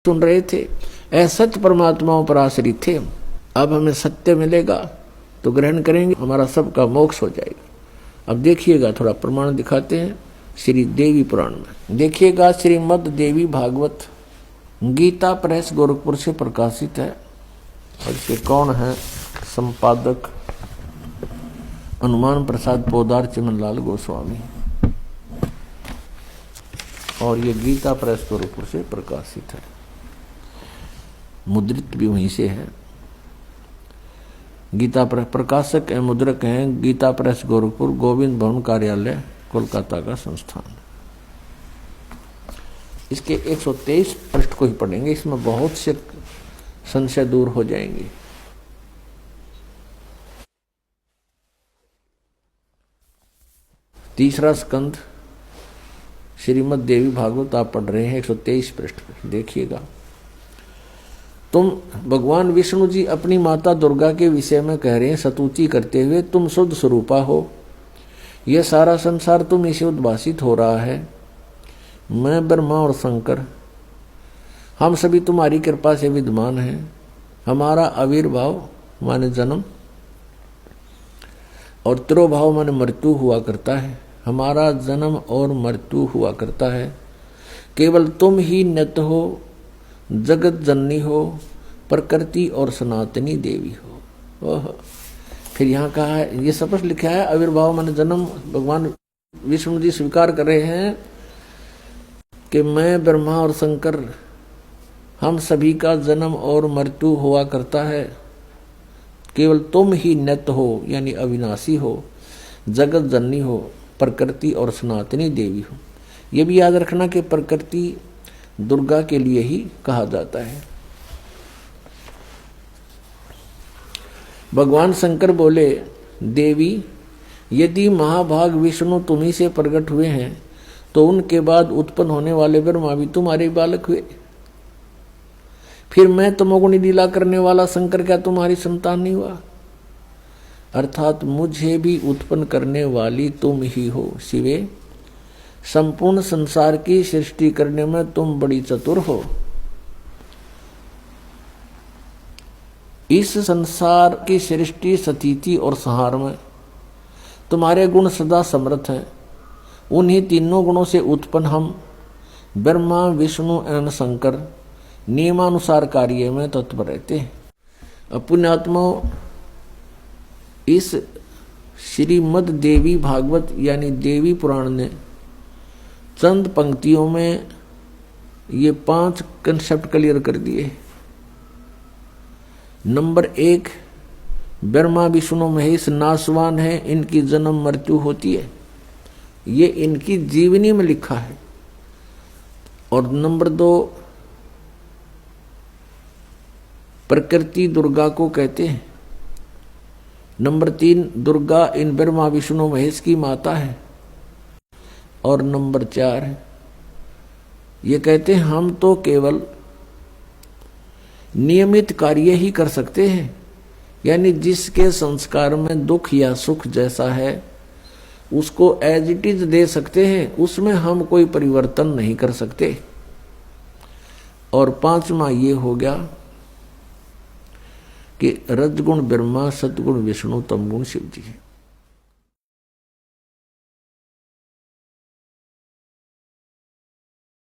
सुन रहे थे, असत्य परमात्माओं पर आश्रित थे। अब हमें सत्य मिलेगा तो ग्रहण करेंगे, हमारा सबका मोक्ष हो जाएगा। अब देखिएगा, थोड़ा प्रमाण दिखाते हैं श्री देवी पुराण में। देखिएगा, श्रीमद् देवी भागवत गीता प्रेस गोरखपुर से प्रकाशित है। और इसके कौन है संपादक? हनुमान प्रसाद पोदार चिमनलाल गोस्वामी। और ये गीता प्रेस गोरखपुर से प्रकाशित है, मुद्रित भी वहीं से है। गीता प्रेस प्रकाशक एवं मुद्रक हैं गीता प्रेस गोरखपुर, गोविंद भवन कार्यालय, कोलकाता का संस्थान। इसके 123 पृष्ठ को ही पढ़ेंगे, इसमें बहुत से संशय दूर हो जाएंगे। तीसरा स्कंद श्रीमद् देवी भागवत आप पढ़ रहे हैं, 123 पृष्ठ देखिएगा। तुम भगवान विष्णु जी अपनी माता दुर्गा के विषय में कह रहे हैं स्तुति करते हुए, तुम शुद्ध स्वरूपा हो, यह सारा संसार तुम से उद्भासित हो रहा है। मैं ब्रह्मा और शंकर हम सभी तुम्हारी कृपा से विद्यमान हैं। हमारा आविर्भाव माने जन्म और तिरोभाव माने मृत्यु हुआ करता है। हमारा जन्म और मृत्यु हुआ करता है। केवल तुम ही नित्य हो, जगत जननी हो, प्रकृति और सनातनी देवी हो। फिर यहाँ कहा है, ये स्पष्ट लिखा है, आविर्भाव माने जन्म। भगवान विष्णु जी स्वीकार कर रहे हैं कि मैं ब्रह्मा और शंकर हम सभी का जन्म और मृत्यु हुआ करता है। केवल तुम ही नित्य हो यानी अविनाशी हो, जगत जननी हो, प्रकृति और सनातनी देवी हो। यह भी याद रखना कि प्रकृति दुर्गा के लिए ही कहा जाता है। भगवान शंकर बोले, देवी यदि महाभाग विष्णु तुम्ही से प्रकट हुए हैं तो उनके बाद उत्पन्न होने वाले ब्रह्मा भी तुम्हारे बालक हुए। फिर मैं तमोगुणी लीला करने वाला शंकर क्या तुम्हारी संतान नहीं हुआ? अर्थात मुझे भी उत्पन्न करने वाली तुम ही हो शिवे। संपूर्ण संसार की सृष्टि करने में तुम बड़ी चतुर हो। इस संसार की सृष्टि, स्थिति और संहार में तुम्हारे गुण सदा समर्थ हैं। उन्हीं तीनों गुणों से उत्पन्न हम ब्रह्मा, विष्णु एवं शंकर नियमानुसार कार्य में तत्पर रहते हैं। पुण्यात्मा, इस श्रीमद् देवी भागवत यानी देवी पुराण ने चंद पंक्तियों में ये 5 कंसेप्ट क्लियर कर दिए। नंबर 1, ब्रह्मा विष्णु महेश नाशवान है, इनकी जन्म मृत्यु होती है, ये इनकी जीवनी में लिखा है। और नंबर 2, प्रकृति दुर्गा को कहते हैं। नंबर 3, दुर्गा इन ब्रह्मा विष्णु महेश की माता है। और नंबर 4, ये कहते हैं हम तो केवल नियमित कार्य ही कर सकते हैं, यानी जिसके संस्कार में दुख या सुख जैसा है उसको एज इट इज दे सकते हैं, उसमें हम कोई परिवर्तन नहीं कर सकते। और 5वां ये हो गया कि रजगुण ब्रह्मा, सतगुण विष्णु, तमगुण शिव जी है।